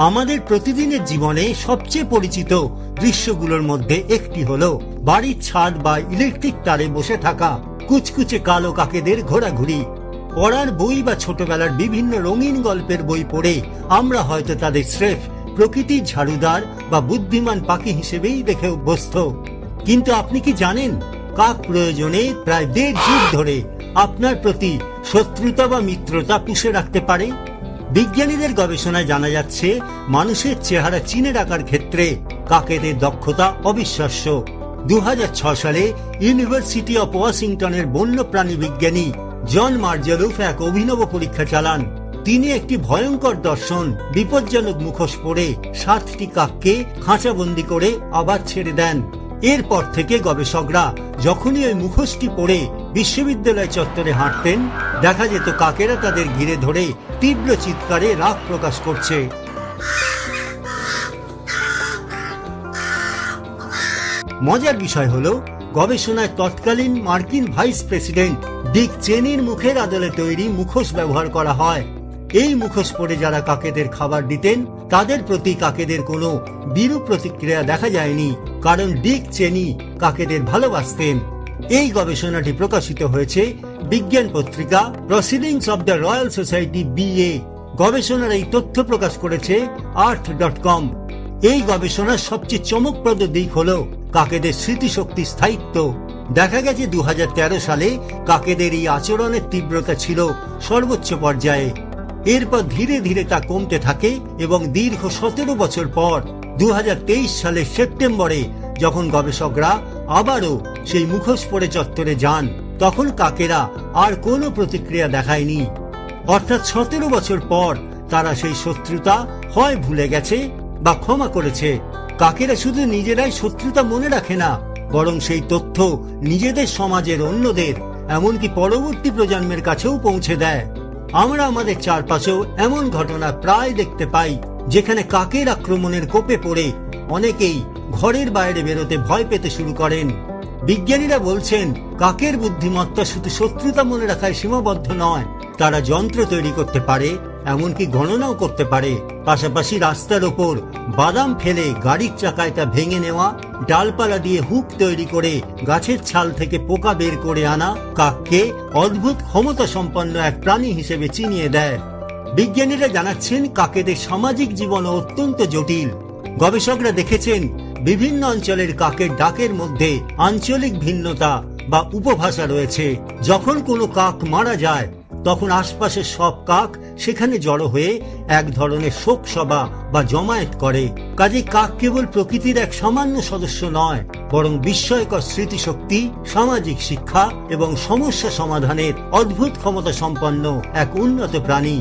আমাদের প্রতিদিনের জীবনে সবচেয়ে পরিচিত দৃশ্যগুলোর মধ্যে একটি হলো বাড়ির ছাদ বা ইলেকট্রিক তারে বসে থাকা কুচকুচে কালো কাকেদের ঘোরাঘুরি। পড়ার বই বা ছোটবেলার বিভিন্ন রঙিন গল্পের বই পড়ে আমরা হয়তো তাদের স্রেফ প্রকৃতির ঝাড়ুদার বা বুদ্ধিমান পাখি হিসেবেই দেখে অভ্যস্ত। কিন্তু আপনি কি জানেন, কাক প্রয়োজনে প্রায় 1.5 যুগ ধরে আপনার প্রতি শত্রুতা বা মিত্রতা পুষে রাখতে পারে। বিজ্ঞানীদের গবেষণায় জানা যাচ্ছে, মানুষের চেহারা চিনে রাখার ক্ষেত্রে কাকেদের দক্ষতা অবিশ্বাস্য। 2006 সালে ইউনিভার্সিটি অফ ওয়াশিংটনের বন্যপ্রাণী বিজ্ঞানী জন মার্জেলুফ এক অভিনব পরীক্ষা চালান। তিনি একটি ভয়ঙ্কর দর্শন বিপজ্জনক মুখোশ পরে 7টি কাককে খাঁচাবন্দি করে আবার ছেড়ে দেন। এরপর থেকে গবেষকরা যখনই ওই মুখোশটি পরে বিশ্ববিদ্যালয় চত্বরে হাঁটতেন, দেখা যেত কাকেরা তাদের ঘিরে ধরে তীব্র চিৎকারে রাগ প্রকাশ করছে। মজার বিষয় হলো, গবেষণায় তৎকালীন মার্কিন ভাইস প্রেসিডেন্ট ডিক চেনির মুখের আদলে তৈরি মুখোশ ব্যবহার করা হয়। এই মুখোশ পরে যারা কাকেদের খাবার দিতেন, তাদের প্রতি কাকেদের কোনো বিরূপ প্রতিক্রিয়া দেখা যায়নি, কারণ ডিক চেনি কাকেদের ভালোবাসতেন। এই গবেষণাটি প্রকাশিত হয়েছে বিজ্ঞান পত্রিকা proceedings of the royal society BA। গবেষণার এই তথ্য প্রকাশ করেছে Earth.com। এই গবেষণার সবচেয়ে চমকপ্রদ দিক হলো কাকেদের স্মৃতিশক্তি স্থায়িত্ব। দেখা গেছে 2013 সালে কাকেদের এই আচরণের তীব্রতা ছিল সর্বোচ্চ পর্যায়ে। এরপর ধীরে ধীরে তা কমতে থাকে এবং দীর্ঘ 17 বছর পর 2023 সালের সেপ্টেম্বরে যখন গবেষকরা আবারও সেই মুখোশ পরে চত্বরে যান, তখন কাকেরা আর কোনো প্রতিক্রিয়া দেখায়নি। অর্থাৎ 17 বছর পর তারা সেই শত্রুতা হয় ভুলে গেছে বা ক্ষমা করেছে। কাকেরা শুধু নিজেরাই শত্রুতা মনে রাখে না, বরং সেই তথ্য নিজেদের সমাজের অন্যদের, এমনকি পরবর্তী প্রজন্মের কাছেও পৌঁছে দেয়। আমরা আমাদের চারপাশেও এমন ঘটনা প্রায় দেখতে পাই, যেখানে কাকের আক্রমণের কোপে পড়ে অনেকেই ঘরের বাইরে বেরোতে ভয় পেতে শুরু করেন। বিজ্ঞানীরা বলছেন, কাকের বুদ্ধিমত্তা শুধু শত্রুতা মনে রাখায় সীমাবদ্ধ নয়। তারা যন্ত্র তৈরি করতে পারে, এমনকি গণনাও করতে পারে। পাশাপাশি রাস্তার ওপর বাদাম ফেলে গাড়ির চাকায় তা ভেঙে নেওয়া, ডালপালা দিয়ে হুক তৈরি করে গাছের ছাল থেকে পোকা বের করে আনা কাককে অদ্ভুত ক্ষমতা সম্পন্ন এক প্রাণী হিসেবে চিনিয়ে দেয়। বিজ্ঞানীরা জানাচ্ছেন, কাকেদের সামাজিক জীবন অত্যন্ত জটিল। গবেষকরা দেখেছেন, বিভিন্ন অঞ্চলের কাকের ডাকের মধ্যে আঞ্চলিক ভিন্নতা বা উপভাষা রয়েছে। যখন কোনো কাক মারা যায়, তখন আশপাশের সব কাক সেখানে জড়ো হয়ে এক ধরনের শোক সভা বা জমায়েত করে। কাজেই কাক কেবল প্রকৃতির এক সামান্য সদস্য নয়, বরং বিস্ময়কর স্মৃতিশক্তি, সামাজিক শিক্ষা এবং সমস্যা সমাধানের অদ্ভুত ক্ষমতা সম্পন্ন এক উন্নত প্রাণী।